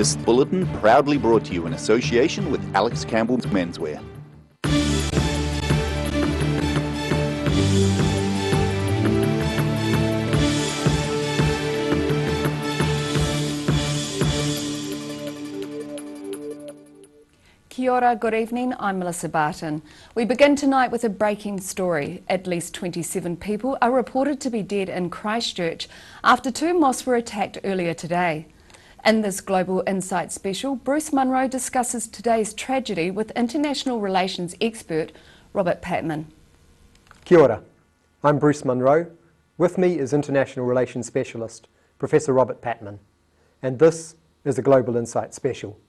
This bulletin proudly brought to you in association with Alex Campbell's Menswear. Kia ora, good evening, I'm Melissa Barton. We begin tonight with a breaking story. At least 27 people are reported to be dead in Christchurch after two mosques were attacked earlier today. In this Global Insight special, Bruce Munro discusses today's tragedy with international relations expert Robert Patman. Kia ora, I'm Bruce Munro. With me is international relations specialist Professor Robert Patman, and this is a Global Insight special.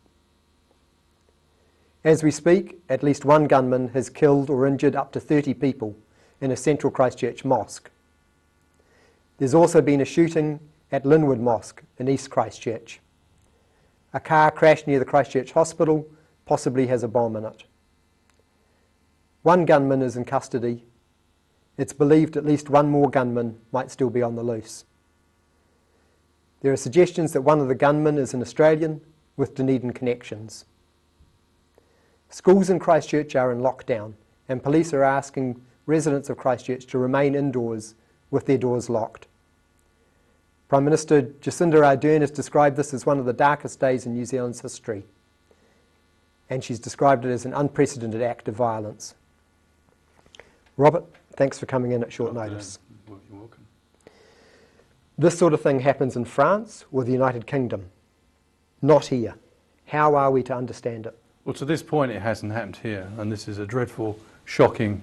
As we speak, at least one gunman has killed or injured up to 30 people in a central Christchurch mosque. There's also been a shooting at Linwood Mosque in East Christchurch. A car crashed near the Christchurch Hospital, possibly has a bomb in it. One gunman is in custody. It's believed at least one more gunman might still be on the loose. There are suggestions that one of the gunmen is an Australian with Dunedin connections. Schools in Christchurch are in lockdown, and police are asking residents of Christchurch to remain indoors with their doors locked. Prime Minister Jacinda Ardern has described this as one of the darkest days in New Zealand's history, and she's described it as an unprecedented act of violence. Robert, thanks for coming in at short notice. You're welcome. This sort of thing happens in France or the United Kingdom, not here. How are we to understand it? Well, to this point, it hasn't happened here, and this is a dreadful, shocking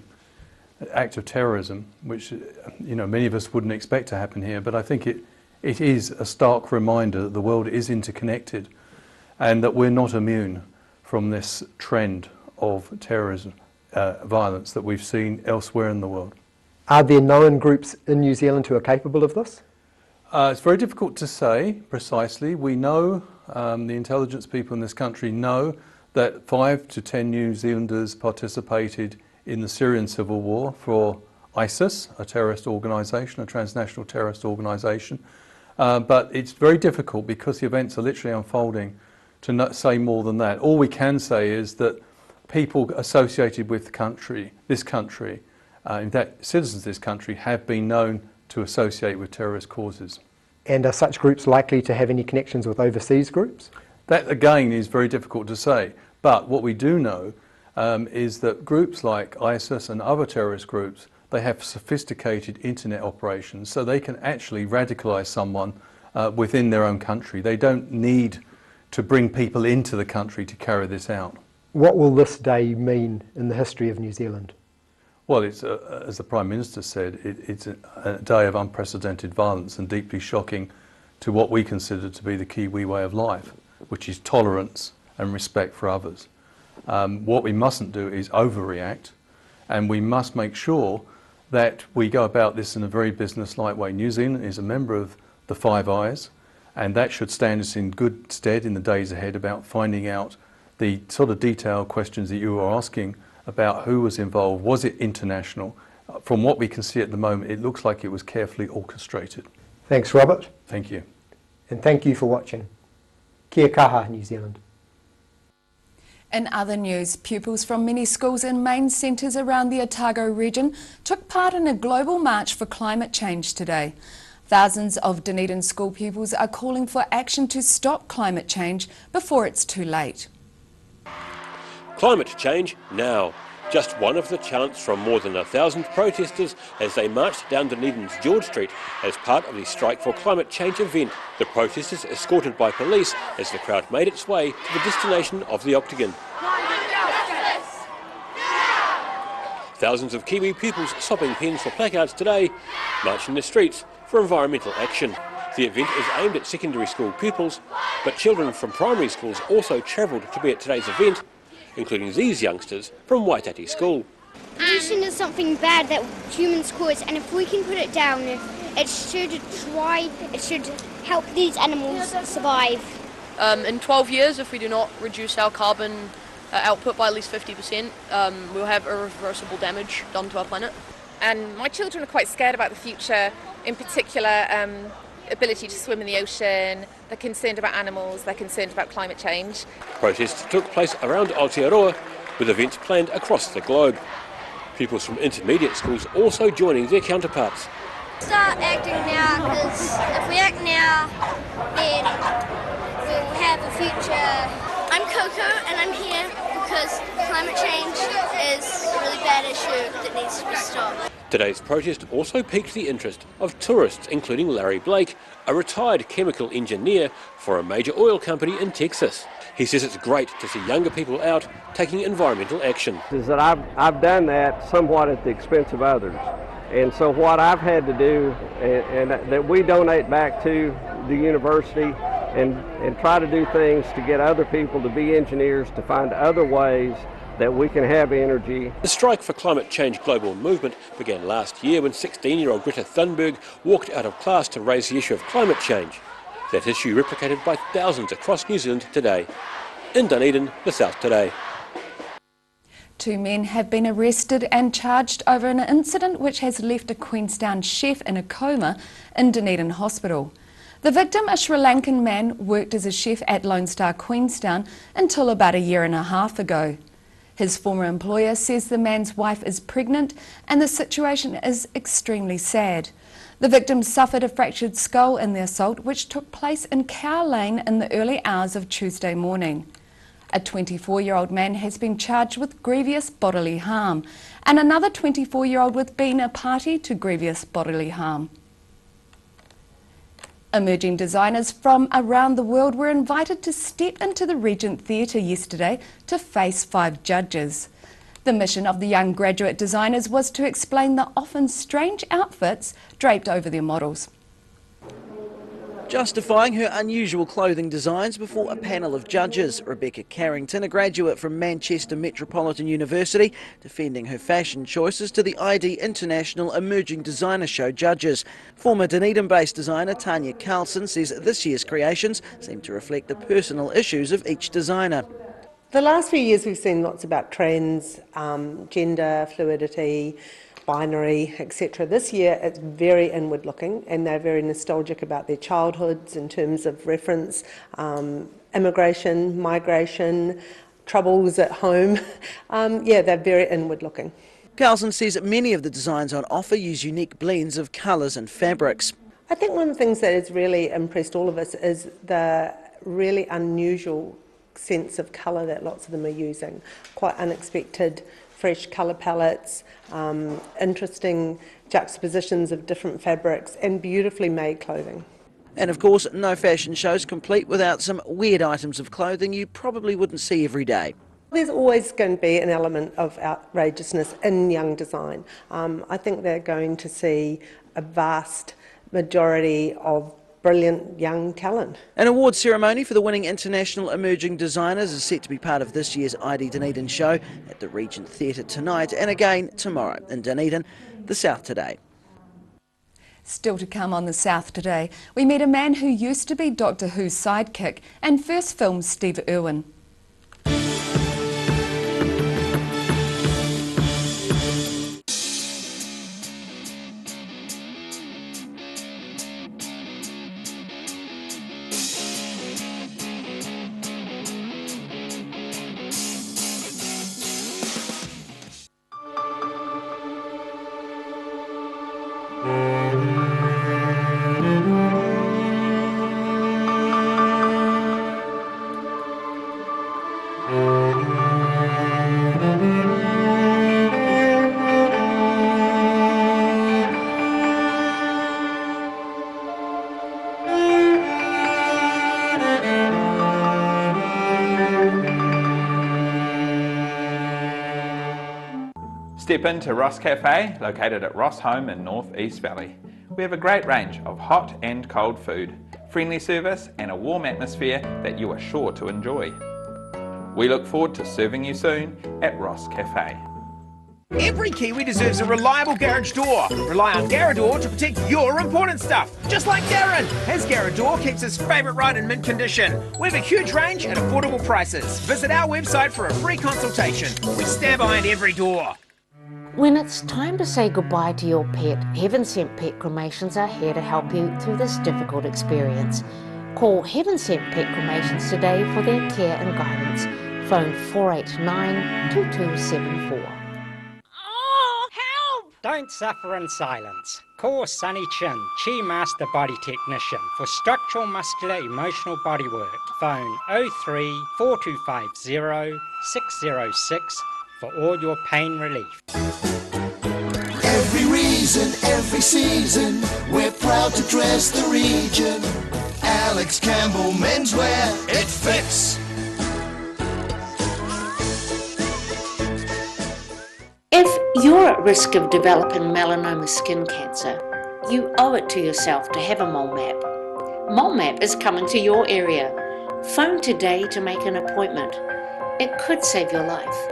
act of terrorism, which many of us wouldn't expect to happen here. But I think it is a stark reminder that the world is interconnected, and that we're not immune from this trend of terrorism, violence that we've seen elsewhere in the world. Are there known groups in New Zealand who are capable of this? It's very difficult to say precisely. We know, the intelligence people in this country know that 5 to 10 New Zealanders participated in the Syrian civil war for ISIS, a terrorist organisation, a transnational terrorist organisation. But it's very difficult because the events are literally unfolding to not say more than that. All we can say is that people associated with this country, in fact citizens of this country, have been known to associate with terrorist causes. And are such groups likely to have any connections with overseas groups? That again is very difficult to say, but what we do know is that groups like ISIS and other terrorist groups, they have sophisticated internet operations, so they can actually radicalise someone within their own country. They don't need to bring people into the country to carry this out. What will this day mean in the history of New Zealand? Well, it's as the Prime Minister said, it's a day of unprecedented violence and deeply shocking to what we consider to be the Kiwi way of life, which is tolerance and respect for others. What we mustn't do is overreact, and we must make sure that we go about this in a very business-like way. New Zealand is a member of the Five Eyes, and that should stand us in good stead in the days ahead about finding out the sort of detailed questions that you were asking about who was involved. Was it international? From what we can see at the moment, it looks like it was carefully orchestrated. Thanks, Robert. Thank you. And thank you for watching. Kia kaha, New Zealand. In other news, pupils from many schools and main centres around the Otago region took part in a global march for climate change today. Thousands of Dunedin school pupils are calling for action to stop climate change before it's too late. Climate change now. Just one of the chants from more than 1,000 protesters as they marched down Dunedin's George Street as part of the Strike for Climate Change event. The protesters escorted by police as the crowd made its way to the destination of the Octagon. Thousands of Kiwi pupils sopping pens for placards today, marching the streets for environmental action. The event is aimed at secondary school pupils, but children from primary schools also travelled to be at today's event, including these youngsters from Waitati School. Pollution is something bad that humans cause, and if we can put it down, it should help these animals survive. In 12 years, if we do not reduce our carbon output by at least 50%, we'll have irreversible damage done to our planet. And my children are quite scared about the future, in particular ability to swim in the ocean, they're concerned about animals, they're concerned about climate change. Protests took place around Aotearoa, with events planned across the globe. Pupils from intermediate schools also joining their counterparts. Start acting now, because if we act now, then we'll have a future. I'm Coco and I'm here because climate change is a really bad issue that needs to be stopped. Today's protest also piqued the interest of tourists, including Larry Blake, a retired chemical engineer for a major oil company in Texas. He says it's great to see younger people out taking environmental action. Is that I've done that somewhat at the expense of others. And so what I've had to do, and that we donate back to the university and try to do things to get other people to be engineers, to find other ways that we can have energy. The Strike for Climate Change global movement began last year when 16-year-old Greta Thunberg walked out of class to raise the issue of climate change. That issue replicated by thousands across New Zealand today. In Dunedin, the South Today. 2 men have been arrested and charged over an incident which has left a Queenstown chef in a coma in Dunedin Hospital. The victim, a Sri Lankan man, worked as a chef at Lone Star Queenstown until about a year and a half ago. His former employer says the man's wife is pregnant and the situation is extremely sad. The victim suffered a fractured skull in the assault, which took place in Cow Lane in the early hours of Tuesday morning. A 24-year-old man has been charged with grievous bodily harm and another 24-year-old with being a party to grievous bodily harm. Emerging designers from around the world were invited to step into the Regent Theatre yesterday to face 5 judges. The mission of the young graduate designers was to explain the often strange outfits draped over their models. Justifying her unusual clothing designs before a panel of judges, Rebecca Carrington, a graduate from Manchester Metropolitan University, defending her fashion choices to the ID International Emerging Designer Show judges. Former Dunedin-based designer Tanya Carlson says this year's creations seem to reflect the personal issues of each designer. The last few years we've seen lots about trends, gender, fluidity, binary, etc. This year it's very inward looking and they're very nostalgic about their childhoods in terms of reference, immigration, migration, troubles at home. They're very inward looking. Carlson says many of the designs on offer use unique blends of colours and fabrics. I think one of the things that has really impressed all of us is the really unusual sense of colour that lots of them are using. Quite unexpected, fresh colour palettes, interesting juxtapositions of different fabrics and beautifully made clothing. And of course, no fashion show's complete without some weird items of clothing you probably wouldn't see every day. There's always going to be an element of outrageousness in young design. I think they're going to see a vast majority of brilliant young talent. An awards ceremony for the winning international emerging designers is set to be part of this year's ID Dunedin show at the Regent Theatre tonight and again tomorrow. In Dunedin, the South Today. Still to come on the South Today, we meet a man who used to be Doctor Who's sidekick and first filmed Steve Irwin. Step into Ross Cafe, located at Ross Home in North East Valley. We have a great range of hot and cold food, friendly service and a warm atmosphere that you are sure to enjoy. We look forward to serving you soon at Ross Cafe. Every Kiwi deserves a reliable garage door. Rely on Garrador to protect your important stuff. Just like Darren, his Garrador keeps his favourite ride in mint condition. We have a huge range at affordable prices. Visit our website for a free consultation. We stand behind every door. When it's time to say goodbye to your pet, Heaven Sent Pet Cremations are here to help you through this difficult experience. Call Heaven Sent Pet Cremations today for their care and guidance. Phone 489-2274. Oh, help! Don't suffer in silence. Call Sunny Chin, Chi Master Body Technician, for structural, muscular, emotional bodywork. Phone 03 4250 606 for all your pain relief. Every reason, every season, we're proud to dress the region. Alex Campbell Menswear, it fits. If you're at risk of developing melanoma skin cancer, you owe it to yourself to have a mole map. Mole map is coming to your area. Phone today to make an appointment. It could save your life.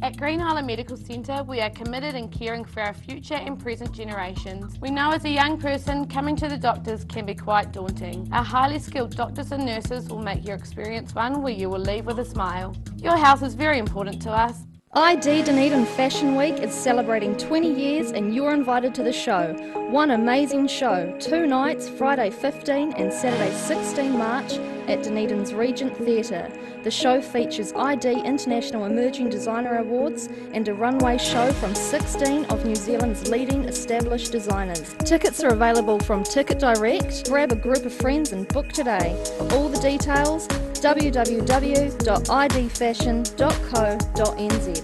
At Green Island Medical Centre, we are committed in caring for our future and present generations. We know as a young person, coming to the doctors can be quite daunting. Our highly skilled doctors and nurses will make your experience one where you will leave with a smile. Your health is very important to us. ID Dunedin Fashion Week is celebrating 20 years and you're invited to the show. One amazing show, 2 nights, Friday 15 and Saturday 16 March at Dunedin's Regent Theatre. The show features ID International Emerging Designer Awards and a runway show from 16 of New Zealand's leading established designers. Tickets are available from Ticket Direct. Grab a group of friends and book today. All the details, www.idfashion.co.nz.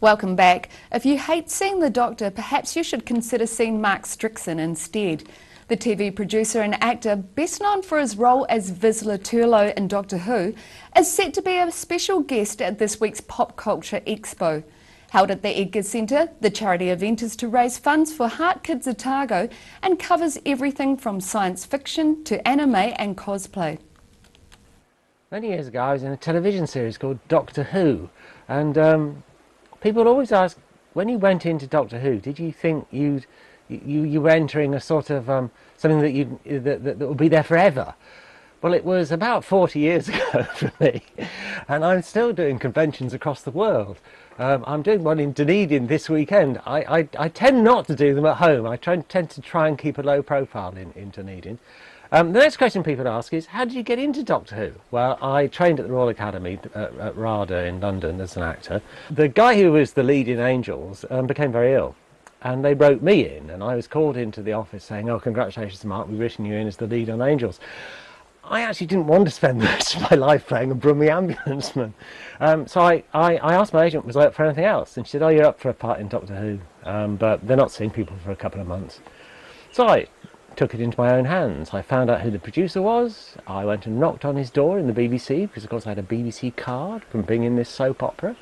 Welcome back. If you hate seeing the Doctor, perhaps you should consider seeing Mark Strickson instead. The TV producer and actor, best known for his role as Vizsla Turlough in Doctor Who, is set to be a special guest at this week's Pop Culture Expo. Held at the Edgar Centre, the charity event is to raise funds for Heart Kids Otago and covers everything from science fiction to anime and cosplay. Many years ago I was in a television series called Doctor Who, and people always ask, when you went into Doctor Who, did you think you were entering a sort of something that would be there forever? Well, it was about 40 years ago for me, and I'm still doing conventions across the world. I'm doing one in Dunedin this weekend. I tend not to do them at home. I tend to try and keep a low profile in Dunedin. The next question people ask is, how did you get into Doctor Who? Well, I trained at the Royal Academy at RADA in London as an actor. The guy who was the lead in Angels became very ill, and they wrote me in, and I was called into the office saying, oh, congratulations, Mark, we've written you in as the lead on Angels. I actually didn't want to spend the rest of my life playing a Brummie ambulanceman. So I asked my agent, was I up for anything else? And she said, oh, you're up for a part in Doctor Who, but they're not seeing people for a couple of months. So I took it into my own hands. I found out who the producer was. I went and knocked on his door in the BBC, because of course I had a BBC card from being in this soap opera.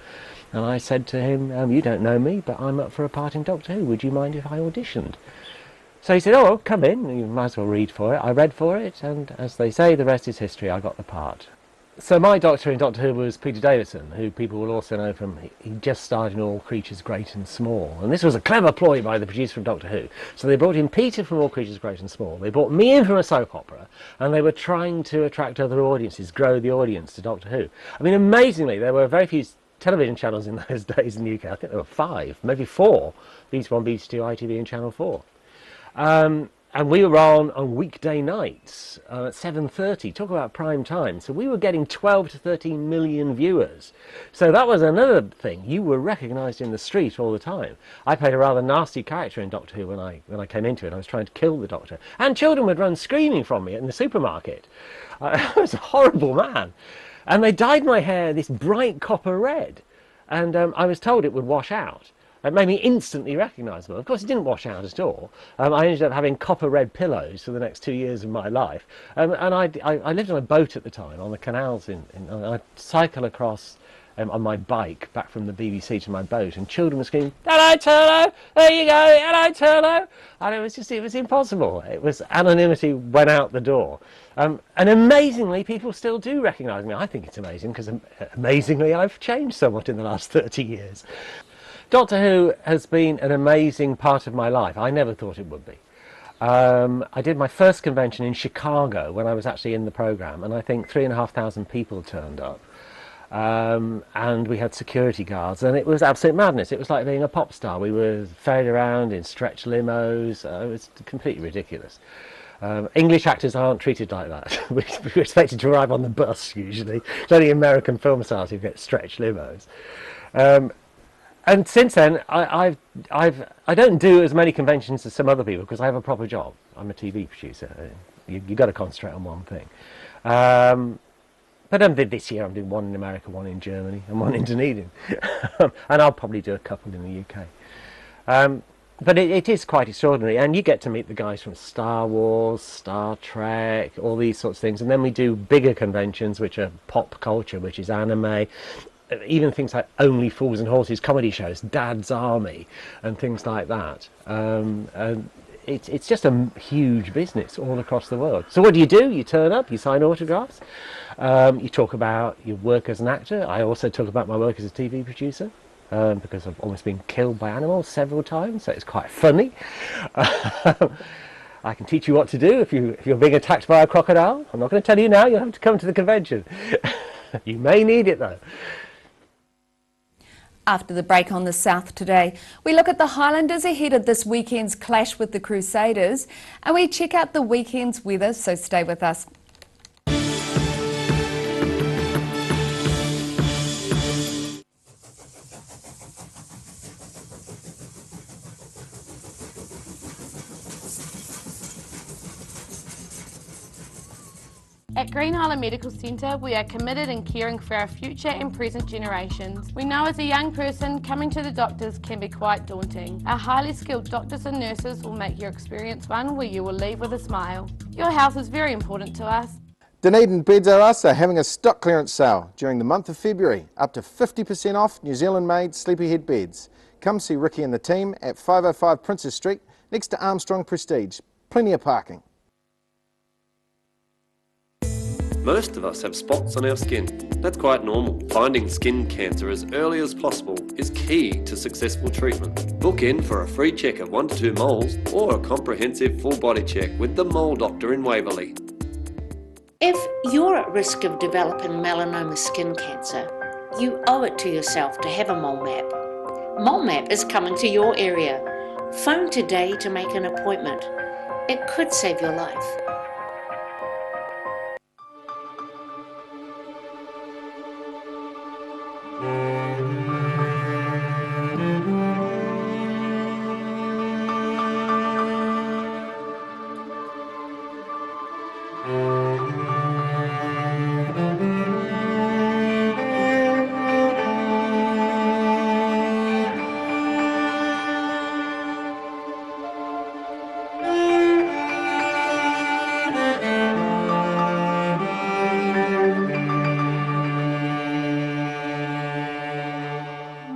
And I said to him, you don't know me, but I'm up for a part in Doctor Who. Would you mind if I auditioned? So he said, oh, come in, you might as well read for it. I read for it, and as they say, the rest is history. I got the part. So my Doctor in Doctor Who was Peter Davison, who people will also know from, he just starred in All Creatures Great and Small. And this was a clever ploy by the producer from Doctor Who. So they brought in Peter from All Creatures Great and Small. They brought me in from a soap opera, and they were trying to attract other audiences, grow the audience to Doctor Who. I mean, amazingly, there were very few television channels in those days in the UK. I think there were 5, maybe 4. BBC1, BBC2, ITV and Channel 4. And we were on weekday nights at 7:30, talk about prime time. So we were getting 12 to 13 million viewers. So that was another thing. You were recognised in the street all the time. I played a rather nasty character in Doctor Who when I came into it. I was trying to kill the Doctor. And children would run screaming from me in the supermarket. I was a horrible man. And they dyed my hair this bright copper red. And I was told it would wash out. It made me instantly recognisable. Of course, it didn't wash out at all. I ended up having copper red pillows for the next 2 years of my life. And I lived on a boat at the time, on the canals. I'd cycle across on my bike back from the BBC to my boat, and children were screaming, hello, Turlough! There you go! Hello, Turlough! And it was impossible. It was, anonymity went out the door. And amazingly, people still do recognise me. I think it's amazing, because amazingly, I've changed somewhat in the last 30 years. Doctor Who has been an amazing part of my life. I never thought it would be. I did my first convention in Chicago when I was actually in the program, and I think 3,500 people turned up. And we had security guards, and it was absolute madness. It was like being a pop star. We were ferried around in stretch limos. It was completely ridiculous. English actors aren't treated like that. We're expected to arrive on the bus usually. It's only American film stars who get stretch limos. And since then, I don't do as many conventions as some other people because I have a proper job. I'm a TV producer. You've got to concentrate on one thing. But this year I'm doing one in America, one in Germany, and one in Dunedin. And I'll probably do a couple in the UK. But it is quite extraordinary, and you get to meet the guys from Star Wars, Star Trek, all these sorts of things. And then we do bigger conventions, which are pop culture, which is anime, even things like Only Fools and Horses comedy shows, Dad's Army, and things like that. And it's just a huge business all across the world. So what do? You turn up, you sign autographs, you talk about your work as an actor. I also talk about my work as a TV producer, because I've almost been killed by animals several times, so it's quite funny. I can teach you what to do if you're being attacked by a crocodile. I'm not going to tell you now, you'll have to come to the convention. You may need it though. After the break on the South Today, we look at the Highlanders ahead of this weekend's clash with the Crusaders, and we check out the weekend's weather, so stay with us. At Green Island Medical Centre, we are committed in caring for our future and present generations. We know as a young person, coming to the doctors can be quite daunting. Our highly skilled doctors and nurses will make your experience one where you will leave with a smile. Your health is very important to us. Dunedin Beds R Us are having a stock clearance sale during the month of February, up to 50% off New Zealand-made Sleepyhead beds. Come see Ricky and the team at 505 Princess Street, next to Armstrong Prestige. Plenty of parking. Most of us have spots on our skin. That's quite normal. Finding skin cancer as early as possible is key to successful treatment. Book in for a free check of 1 to 2 moles or a comprehensive full body check with the Mole Doctor in Waverley. If you're at risk of developing melanoma skin cancer, you owe it to yourself to have a mole map. Mole Map is coming to your area. Phone today to make an appointment. It could save your life.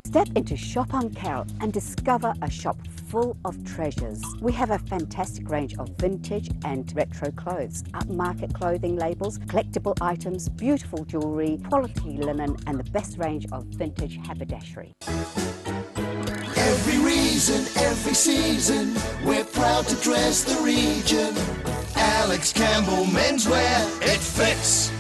Step into Shop on Carol and discover a shop full of treasures. We have a fantastic range of vintage and retro clothes, upmarket clothing labels, collectible items, beautiful jewellery, quality linen and the best range of vintage haberdashery. Every reason, every season, we're proud to dress the region. Alex Campbell Menswear, it fits.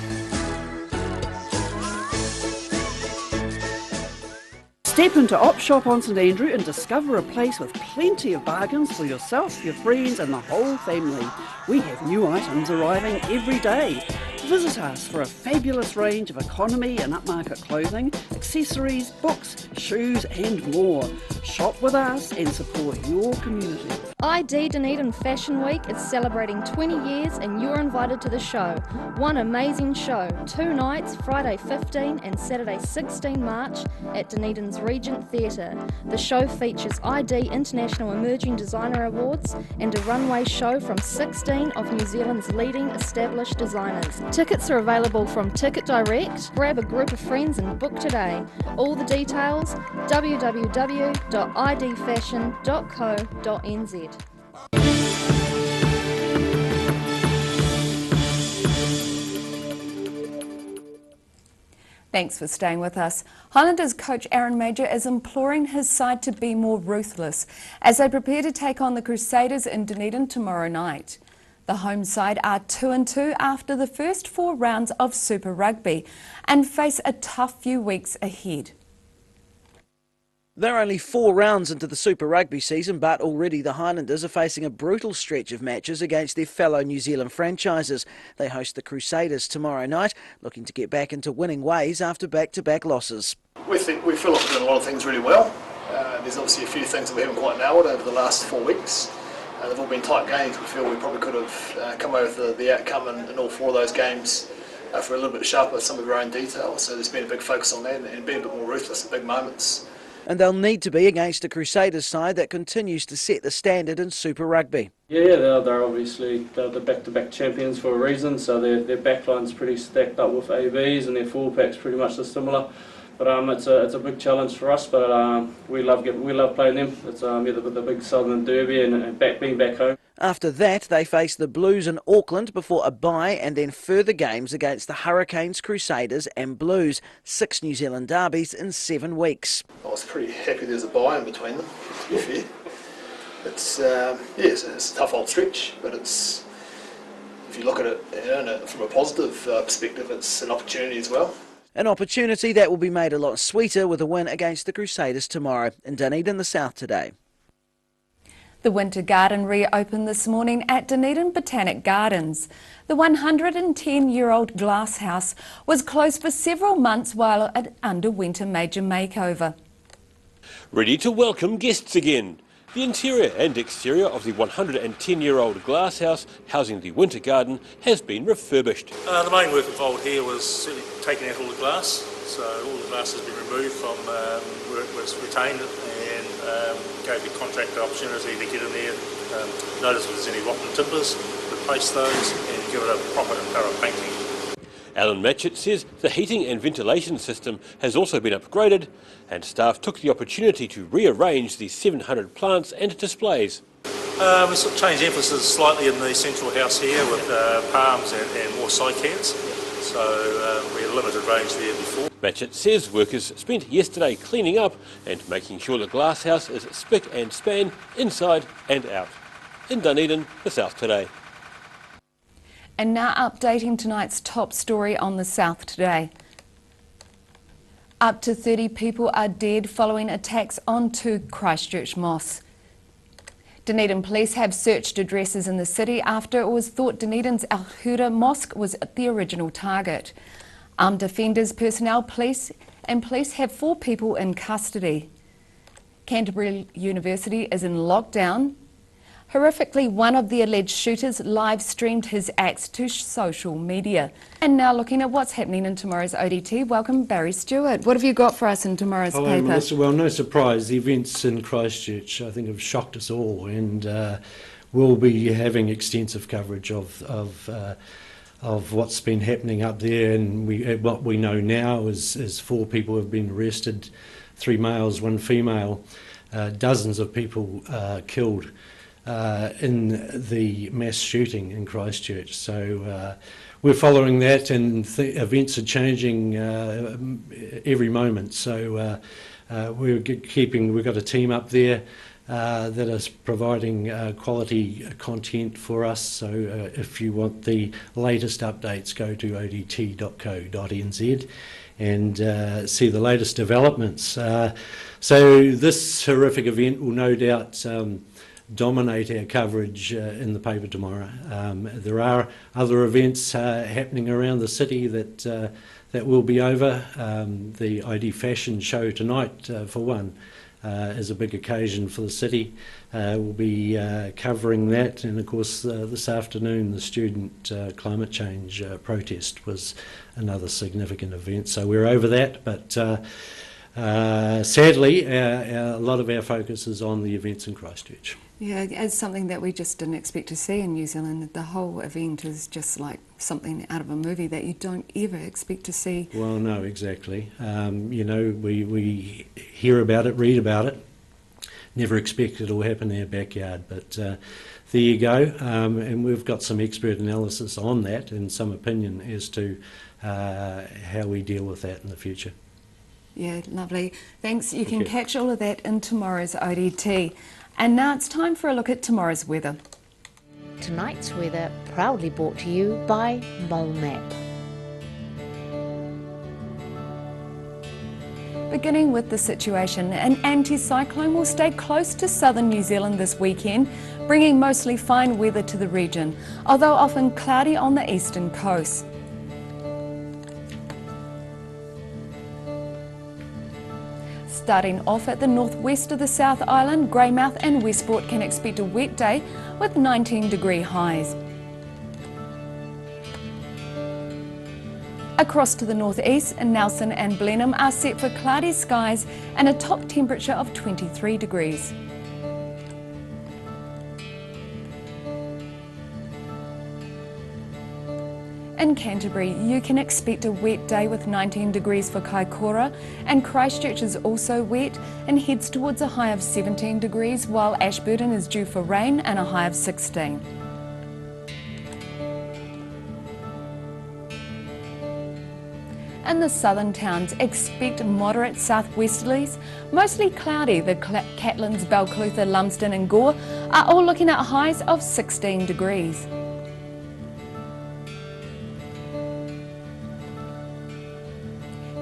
Step into Op Shop on St Andrew and discover a place with plenty of bargains for yourself, your friends and the whole family. We have new items arriving every day. Visit us for a fabulous range of economy and upmarket clothing, accessories, books, shoes and more. Shop with us and support your community. ID Dunedin Fashion Week is celebrating 20 years and you're invited to the show. One amazing show, 2 nights, Friday 15 and Saturday 16 March at Dunedin's Regent Theatre. The show features ID International Emerging Designer Awards and a runway show from 16 of New Zealand's leading established designers. Tickets are available from Ticket Direct. Grab a group of friends and book today. All the details, www.idfashion.co.nz. Thanks for staying with us. Highlanders coach Aaron Major is imploring his side to be more ruthless as they prepare to take on the Crusaders in Dunedin tomorrow night. The home side are 2-2 after the first 4 rounds of Super Rugby and face a tough few weeks ahead. They're only 4 rounds into the Super Rugby season, but already the Highlanders are facing a brutal stretch of matches against their fellow New Zealand franchises. They host the Crusaders tomorrow night, looking to get back into winning ways after back-to-back losses. We feel like we're doing a lot of things really well. There's obviously a few things that we haven't quite nailed over the last 4 weeks. They've all been tight games. We feel we probably could have come away with the outcome in all 4 of those games if we're a little bit sharper with some of our own detail. So there's been a big focus on that and being a bit more ruthless in big moments. And they'll need to be against a Crusaders side that continues to set the standard in Super Rugby. Yeah, they're obviously the back-to-back champions for a reason, so their backline's pretty stacked up with AVs and their full-pack's pretty much similar. But it's a big challenge for us, but we love playing them. It's the big Southern Derby and being back home. After that, they face the Blues in Auckland before a bye and then further games against the Hurricanes, Crusaders and Blues. 6 New Zealand derbies in 7 weeks. I was pretty happy there's a bye in between them, to be fair. It's a tough old stretch, but if you look at it from a positive perspective, it's an opportunity as well. An opportunity that will be made a lot sweeter with a win against the Crusaders tomorrow in Dunedin, the South today. The Winter Garden reopened this morning at Dunedin Botanic Gardens. The 110-year-old glasshouse was closed for several months while it underwent a major makeover. Ready to welcome guests again. The interior and exterior of the 110-year-old glasshouse housing the Winter Garden has been refurbished. The main work involved here was certainly taking out all the glass, so all the glass has been removed from where it was retained and gave the contractor opportunity to get in there, notice if there's any rotten timbers, replace those and give it a proper and thorough painting. Alan Matchett says the heating and ventilation system has also been upgraded and staff took the opportunity to rearrange the 700 plants and displays. We sort of changed emphasis slightly in the central house here with palms and more cycads, so we had a limited range there before. Matchett says workers spent yesterday cleaning up and making sure the glasshouse is spick and span inside and out. In Dunedin, the South Today. And now updating tonight's top story on the South Today. Up to 30 people are dead following attacks on 2 Christchurch mosques. Dunedin police have searched addresses in the city after it was thought Dunedin's Al Huda Mosque was the original target. Armed Defenders personnel police have 4 people in custody. Canterbury University is in lockdown. Horrifically, one of the alleged shooters live-streamed his acts to social media. And now looking at what's happening in tomorrow's ODT, welcome Barry Stewart. What have you got for us in tomorrow's paper? Melissa, well, no surprise, the events in Christchurch I think have shocked us all, and we'll be having extensive coverage of what's been happening up there. And what we know now is 4 people have been arrested, 3 males, 1 female, dozens of people killed in the mass shooting in Christchurch. So we're following that, and events are changing every moment. So we've got a team up there that is providing quality content for us. So if you want the latest updates, go to odt.co.nz and see the latest developments. So this horrific event will no doubt dominate our coverage in the paper tomorrow. There are other events happening around the city that will be over. The ID Fashion Show tonight, for one, is a big occasion for the city. We'll be covering that, and of course this afternoon the student climate change protest was another significant event. So we're over that, but sadly a lot of our focus is on the events in Christchurch. Yeah, it's something that we just didn't expect to see in New Zealand. The whole event is just like something out of a movie that you don't ever expect to see. Well, no, exactly. You know, we hear about it, read about it, never expect it will happen in our backyard, but there you go. And we've got some expert analysis on that and some opinion as to how we deal with that in the future. Yeah, lovely. Thanks. You can catch all of that in tomorrow's ODT. And now it's time for a look at tomorrow's weather. Tonight's weather proudly brought to you by MoleMap. Beginning with the situation, an anticyclone will stay close to southern New Zealand this weekend, bringing mostly fine weather to the region, although often cloudy on the eastern coast. Starting off at the northwest of the South Island, Greymouth and Westport can expect a wet day with 19-degree highs. Across to the northeast, Nelson and Blenheim are set for cloudy skies and a top temperature of 23 degrees. In Canterbury, you can expect a wet day with 19 degrees for Kaikoura, and Christchurch is also wet and heads towards a high of 17 degrees, while Ashburton is due for rain and a high of 16. In the southern towns, expect moderate southwesterlies, mostly cloudy. The Catlins, Balclutha, Lumsden and Gore are all looking at highs of 16 degrees.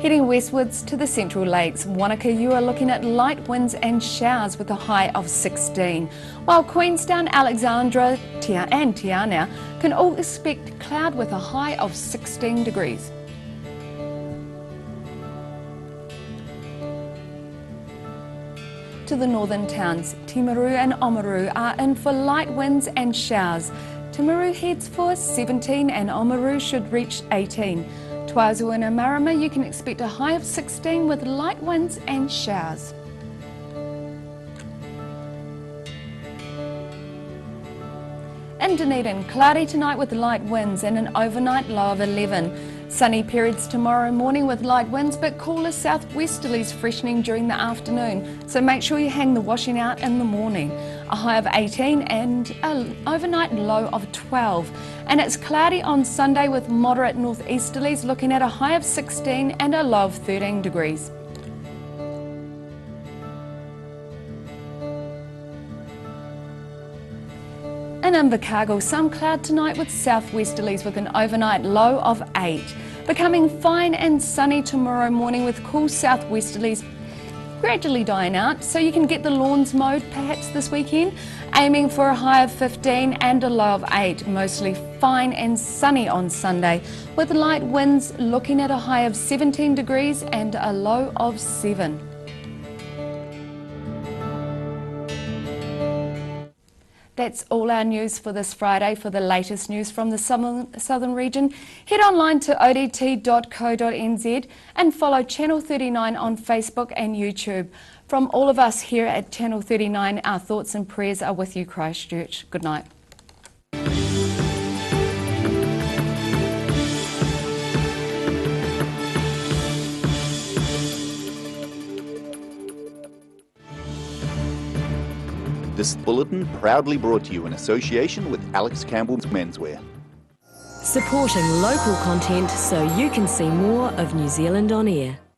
Heading westwards to the Central Lakes, Wanaka, you are looking at light winds and showers with a high of 16, while Queenstown, Alexandra and Te Anau can all expect cloud with a high of 16 degrees. To the northern towns, Timaru and Oamaru are in for light winds and showers. Timaru heads for 17 and Oamaru should reach 18. Tuazu and Marama, you can expect a high of 16 with light winds and showers. In Dunedin, cloudy tonight with light winds and an overnight low of 11. Sunny periods tomorrow morning with light winds, but cooler southwesterlies freshening during the afternoon. So make sure you hang the washing out in the morning. A high of 18 and an overnight low of 12. And it's cloudy on Sunday with moderate northeasterlies, looking at a high of 16 and a low of 13 degrees. In Invercargill, some cloud tonight with southwesterlies with an overnight low of 8. Becoming fine and sunny tomorrow morning with cool southwesterlies gradually dying out, so you can get the lawns mowed perhaps this weekend. Aiming for a high of 15 and a low of 8. Mostly fine and sunny on Sunday with light winds, looking at a high of 17 degrees and a low of 7. That's all our news for this Friday. For the latest news from the southern region, head online to odt.co.nz and follow Channel 39 on Facebook and YouTube. From all of us here at Channel 39, our thoughts and prayers are with you, Christchurch. Good night. This bulletin proudly brought to you in association with Alex Campbell's Menswear. Supporting local content so you can see more of New Zealand on air.